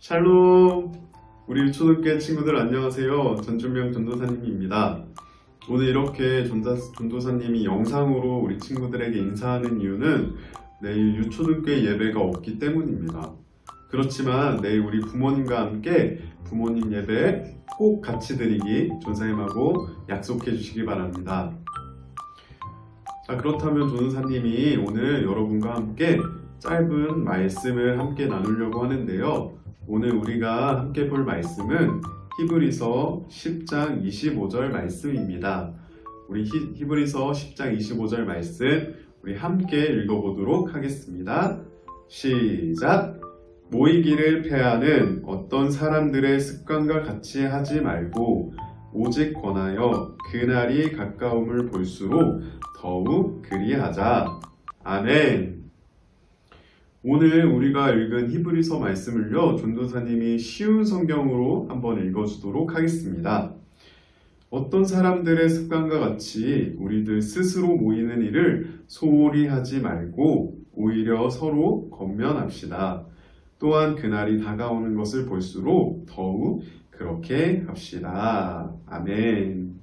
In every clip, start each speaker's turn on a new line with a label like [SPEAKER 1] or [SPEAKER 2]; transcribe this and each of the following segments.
[SPEAKER 1] 샬롬! 우리 초등교회 친구들 안녕하세요. 전준명 전도사님입니다. 오늘 이렇게 전도사님이 영상으로 우리 친구들에게 인사하는 이유는 내일 유초등교회 예배가 없기 때문입니다. 그렇지만 내일 우리 부모님과 함께 부모님 예배 꼭 같이 드리기 전사님하고 약속해 주시기 바랍니다. 자, 그렇다면 전도사님이 오늘 여러분과 함께 짧은 말씀을 함께 나누려고 하는데요. 오늘 우리가 함께 볼 말씀은 히브리서 10장 25절 말씀입니다. 우리 히브리서 10장 25절 말씀 우리 함께 읽어보도록 하겠습니다. 시작! 모이기를 패하는 어떤 사람들의 습관과 같이 하지 말고 오직 권하여 그날이 가까움을 볼수록 더욱 그리하자. 아멘. 오늘 우리가 읽은 히브리서 말씀을요, 전도사님이 쉬운 성경으로 한번 읽어주도록 하겠습니다. 어떤 사람들의 습관과 같이 우리들 스스로 모이는 일을 소홀히 하지 말고 오히려 서로 권면합시다. 또한 그날이 다가오는 것을 볼수록 더욱 그렇게 합시다. 아멘.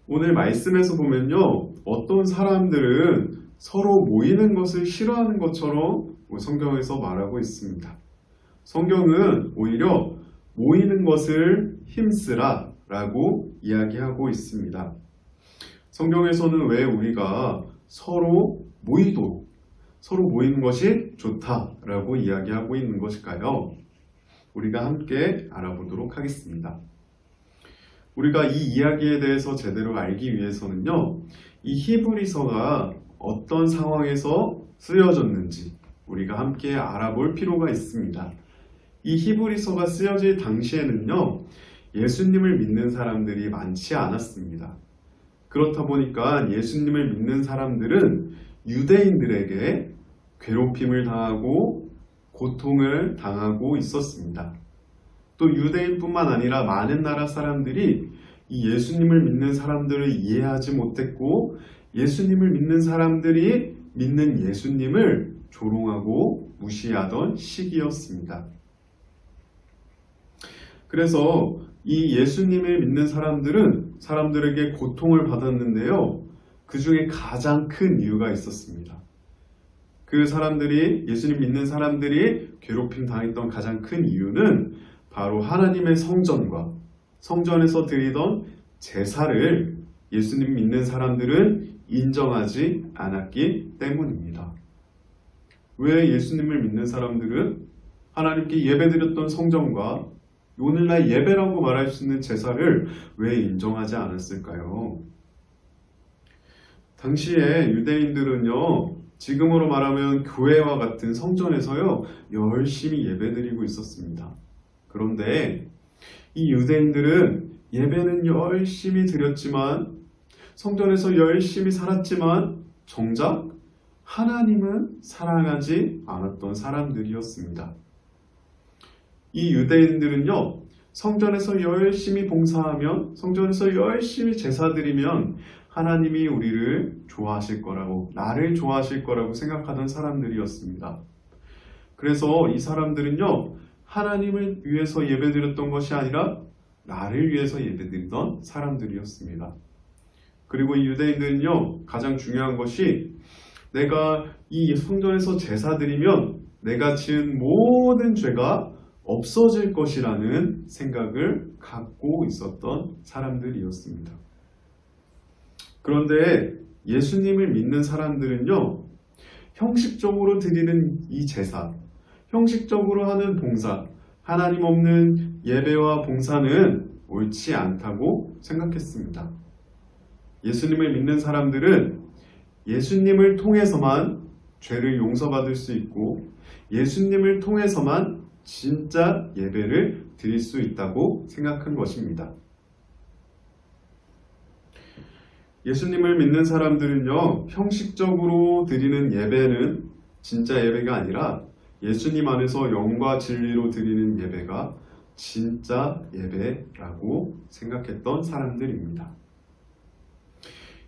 [SPEAKER 1] 오늘 말씀에서 보면요, 어떤 사람들은 서로 모이는 것을 싫어하는 것처럼 성경에서 말하고 있습니다. 성경은 오히려 모이는 것을 힘쓰라 라고 이야기하고 있습니다. 성경에서는 왜 우리가 서로 모이는 것이 좋다라고 이야기하고 있는 것일까요? 우리가 함께 알아보도록 하겠습니다. 우리가 이 이야기에 대해서 제대로 알기 위해서는요, 이 히브리서가 어떤 상황에서 쓰여졌는지 우리가 함께 알아볼 필요가 있습니다. 이 히브리서가 쓰여질 당시에는요, 예수님을 믿는 사람들이 많지 않았습니다. 그렇다 보니까 예수님을 믿는 사람들은 유대인들에게 괴롭힘을 당하고 고통을 당하고 있었습니다. 또 유대인뿐만 아니라 많은 나라 사람들이 이 예수님을 믿는 사람들을 이해하지 못했고 예수님을 믿는 사람들이 믿는 예수님을 조롱하고 무시하던 시기였습니다. 그래서 이 예수님을 믿는 사람들은 사람들에게 고통을 받았는데요. 그 중에 가장 큰 이유가 있었습니다. 그 사람들이, 예수님 믿는 사람들이 괴롭힘 당했던 가장 큰 이유는 바로 하나님의 성전에서 드리던 제사를 예수님 믿는 사람들은 인정하지 않았기 때문입니다. 왜 예수님을 믿는 사람들은 하나님께 예배드렸던 성전과 오늘날 예배라고 말할 수 있는 제사를 왜 인정하지 않았을까요? 당시에 유대인들은요, 지금으로 말하면 교회와 같은 성전에서요, 열심히 예배드리고 있었습니다. 그런데 이 유대인들은 예배는 열심히 드렸지만 성전에서 열심히 살았지만 정작 하나님은 사랑하지 않았던 사람들이었습니다. 이 유대인들은요, 성전에서 열심히 봉사하면, 성전에서 열심히 제사드리면 하나님이 우리를 좋아하실 거라고, 나를 좋아하실 거라고 생각하던 사람들이었습니다. 그래서 이 사람들은요, 하나님을 위해서 예배드렸던 것이 아니라 나를 위해서 예배드리던 사람들이었습니다. 그리고 이 유대인들은요, 가장 중요한 것이 내가 이 성전에서 제사드리면 내가 지은 모든 죄가 없어질 것이라는 생각을 갖고 있었던 사람들이었습니다. 그런데 예수님을 믿는 사람들은요, 형식적으로 드리는 이 제사, 형식적으로 하는 봉사, 하나님 없는 예배와 봉사는 옳지 않다고 생각했습니다. 예수님을 믿는 사람들은 예수님을 통해서만 죄를 용서받을 수 있고 예수님을 통해서만 진짜 예배를 드릴 수 있다고 생각한 것입니다. 예수님을 믿는 사람들은요, 형식적으로 드리는 예배는 진짜 예배가 아니라 예수님 안에서 영과 진리로 드리는 예배가 진짜 예배라고 생각했던 사람들입니다.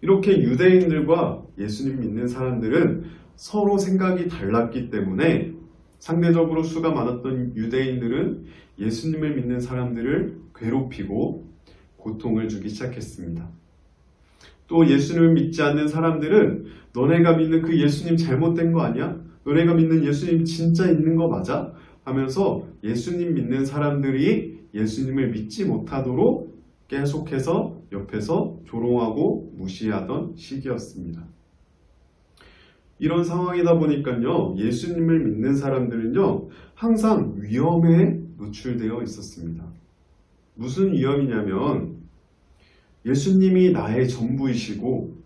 [SPEAKER 1] 이렇게 유대인들과 예수님 믿는 사람들은 서로 생각이 달랐기 때문에 상대적으로 수가 많았던 유대인들은 예수님을 믿는 사람들을 괴롭히고 고통을 주기 시작했습니다. 또 예수님을 믿지 않는 사람들은 너네가 믿는 그 예수님 잘못된 거 아니야? 너네가 믿는 예수님 진짜 있는 거 맞아? 하면서 예수님 믿는 사람들이 예수님을 믿지 못하도록 계속해서 옆에서 조롱하고 무시하던 시기였습니다. 이런 상황이다 보니까요, 예수님을 믿는 사람들은요, 항상 위험에 노출되어 있었습니다. 무슨 위험이냐면, 예수님이 나의 전부이시고,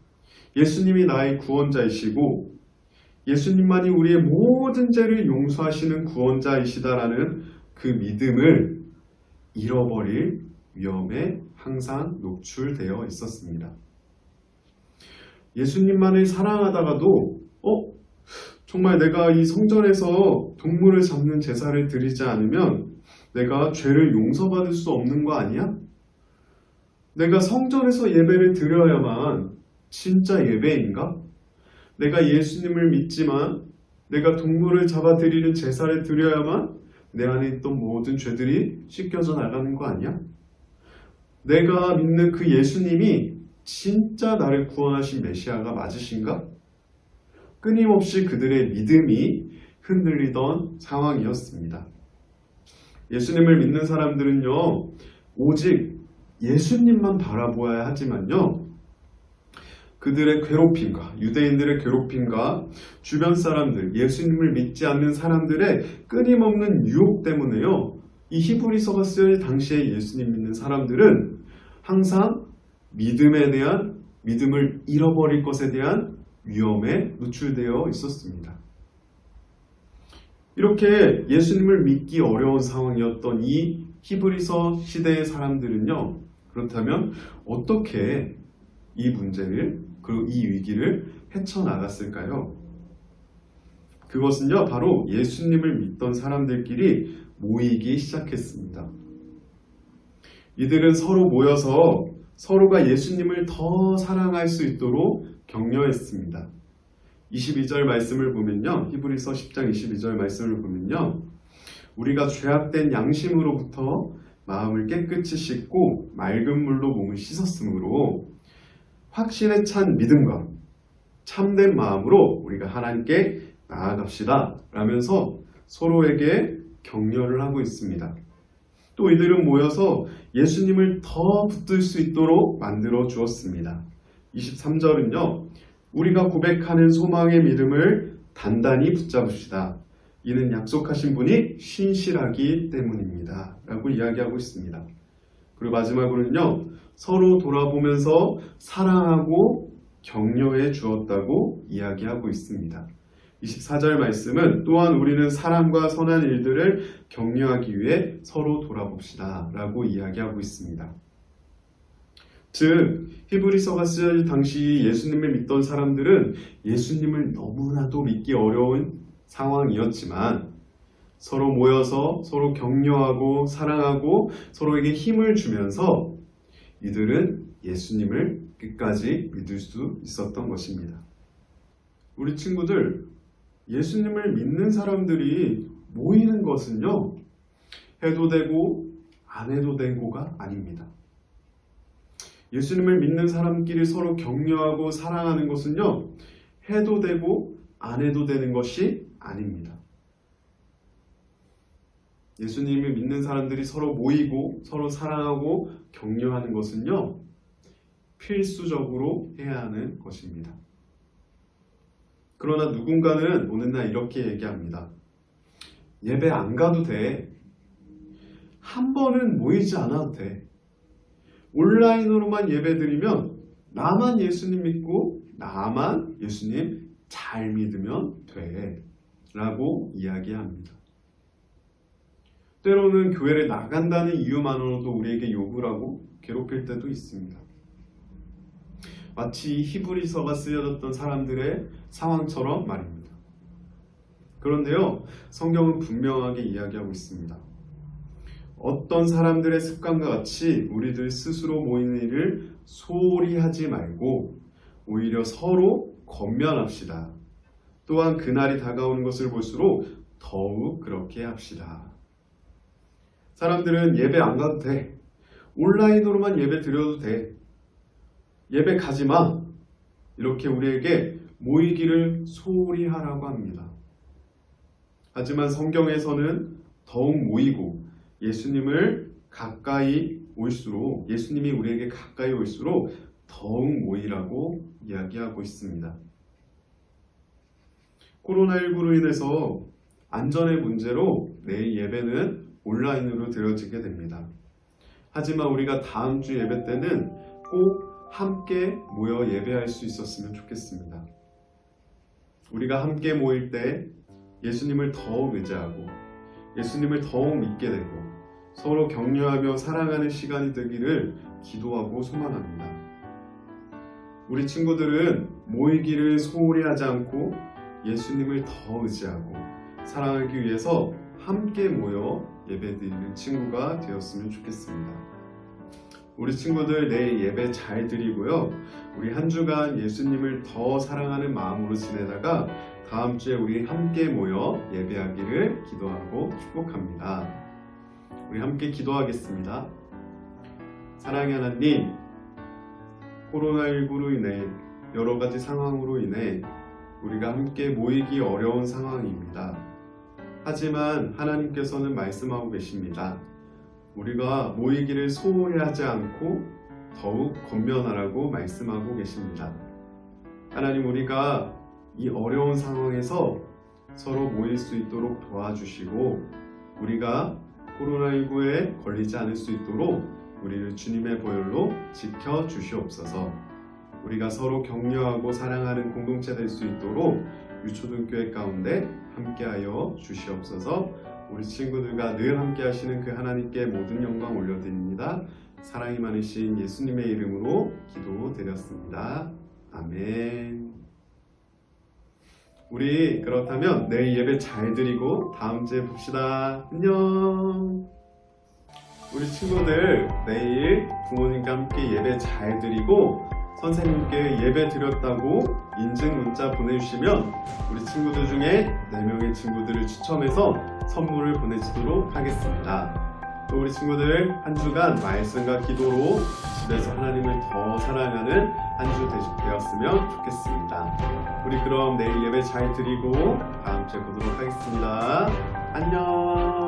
[SPEAKER 1] 예수님이 나의 구원자이시고, 예수님만이 우리의 모든 죄를 용서하시는 구원자이시다라는 그 믿음을 잃어버릴 위험에 항상 노출되어 있었습니다. 예수님만을 사랑하다가도 정말 내가 이 성전에서 동물을 잡는 제사를 드리지 않으면 내가 죄를 용서받을 수 없는 거 아니야? 내가 성전에서 예배를 드려야만 진짜 예배인가? 내가 예수님을 믿지만 내가 동물을 잡아 드리는 제사를 드려야만 내 안에 있던 모든 죄들이 씻겨져 나가는 거 아니야? 내가 믿는 그 예수님이 진짜 나를 구원하신 메시아가 맞으신가? 끊임없이 그들의 믿음이 흔들리던 상황이었습니다. 예수님을 믿는 사람들은요, 오직 예수님만 바라보아야 하지만요, 그들의 괴롭힘과 유대인들의 괴롭힘과 주변 사람들, 예수님을 믿지 않는 사람들의 끊임없는 유혹 때문에요, 이 히브리서가 쓰여질 당시에 예수님 믿는 사람들은 항상 믿음을 잃어버릴 것에 대한 위험에 노출되어 있었습니다. 이렇게 예수님을 믿기 어려운 상황이었던 이 히브리서 시대의 사람들은요, 그렇다면 어떻게 이 문제를, 그리고 이 위기를 헤쳐나갔을까요? 그것은요, 바로 예수님을 믿던 사람들끼리 모이기 시작했습니다. 이들은 서로 모여서 서로가 예수님을 더 사랑할 수 있도록 격려했습니다. 22절 말씀을 보면요, 히브리서 10장 22절 말씀을 보면요, 우리가 죄악된 양심으로부터 마음을 깨끗이 씻고 맑은 물로 몸을 씻었으므로 확신에 찬 믿음과 참된 마음으로 우리가 하나님께 나아갑시다 라면서 서로에게 격려를 하고 있습니다. 또 이들은 모여서 예수님을 더 붙들 수 있도록 만들어 주었습니다. 23절은요, 우리가 고백하는 소망의 믿음을 단단히 붙잡읍시다. 이는 약속하신 분이 신실하기 때문입니다. 라고 이야기하고 있습니다. 그리고 마지막으로는요, 서로 돌아보면서 사랑하고 격려해 주었다고 이야기하고 있습니다. 24절 말씀은 또한 우리는 사랑과 선한 일들을 격려하기 위해 서로 돌아봅시다 라고 이야기하고 있습니다. 즉 히브리서가 쓰여질 당시 예수님을 믿던 사람들은 예수님을 너무나도 믿기 어려운 상황이었지만 서로 모여서 서로 격려하고 사랑하고 서로에게 힘을 주면서 이들은 예수님을 끝까지 믿을 수 있었던 것입니다. 우리 친구들, 예수님을 믿는 사람들이 모이는 것은요, 해도 되고 안 해도 되고가 아닙니다. 예수님을 믿는 사람끼리 서로 격려하고 사랑하는 것은요, 해도 되고 안 해도 되는 것이 아닙니다. 예수님을 믿는 사람들이 서로 모이고 서로 사랑하고 격려하는 것은요, 필수적으로 해야 하는 것입니다. 그러나 누군가는 어느 날 이렇게 얘기합니다. 예배 안 가도 돼. 한 번은 모이지 않아도 돼. 온라인으로만 예배 드리면 나만 예수님 믿고 나만 예수님 잘 믿으면 돼. 라고 이야기합니다. 때로는 교회를 나간다는 이유만으로도 우리에게 욕을 하고 괴롭힐 때도 있습니다. 마치 히브리서가 쓰여졌던 사람들의 상황처럼 말입니다. 그런데요, 성경은 분명하게 이야기하고 있습니다. 어떤 사람들의 습관과 같이 우리들 스스로 모이는 일을 소홀히 하지 말고 오히려 서로 권면합시다. 또한 그날이 다가오는 것을 볼수록 더욱 그렇게 합시다. 사람들은 예배 안 가도 돼. 온라인으로만 예배 드려도 돼. 예배 가지 마. 이렇게 우리에게 모이기를 소홀히 하라고 합니다. 하지만 성경에서는 더욱 모이고 예수님을 가까이 올수록, 예수님이 우리에게 가까이 올수록 더욱 모이라고 이야기하고 있습니다. 코로나19로 인해서 안전의 문제로 내일 예배는 온라인으로 드려지게 됩니다. 하지만 우리가 다음 주 예배 때는 꼭 함께 모여 예배할 수 있었으면 좋겠습니다. 우리가 함께 모일 때 예수님을 더욱 의지하고 예수님을 더욱 믿게 되고 서로 격려하며 사랑하는 시간이 되기를 기도하고 소망합니다. 우리 친구들은 모이기를 소홀히 하지 않고 예수님을 더 의지하고 사랑하기 위해서 함께 모여 예배드리는 친구가 되었으면 좋겠습니다. 우리 친구들 내일 예배 잘 드리고요. 우리 한 주간 예수님을 더 사랑하는 마음으로 지내다가 다음 주에 우리 함께 모여 예배하기를 기도하고 축복합니다. 우리 함께 기도하겠습니다. 사랑의 하나님, 코로나19로 인해 여러 가지 상황으로 인해 우리가 함께 모이기 어려운 상황입니다. 하지만 하나님께서는 말씀하고 계십니다. 우리가 모이기를 소홀히 하지 않고 더욱 권면하라고 말씀하고 계십니다. 하나님, 우리가 이 어려운 상황에서 서로 모일 수 있도록 도와주시고 우리가 코로나19에 걸리지 않을 수 있도록 우리를 주님의 보혈로 지켜주시옵소서. 우리가 서로 격려하고 사랑하는 공동체 될 수 있도록 유초등교회 가운데 함께하여 주시옵소서. 우리 친구들과 늘 함께 하시는 그 하나님께 모든 영광 올려드립니다. 사랑이 많으신 예수님의 이름으로 기도드렸습니다. 아멘. 우리 그렇다면 내일 예배 잘 드리고 다음 주에 봅시다. 안녕. 우리 친구들 내일 부모님과 함께 예배 잘 드리고 선생님께 예배 드렸다고 인증 문자 보내주시면 우리 친구들 중에 4명의 친구들을 추첨해서 선물을 보내주도록 하겠습니다. 또 우리 친구들 한 주간 말씀과 기도로 집에서 하나님을 더 사랑하는 한 주 되었으면 좋겠습니다. 우리 그럼 내일 예배 잘 드리고 다음 주에 보도록 하겠습니다. 안녕.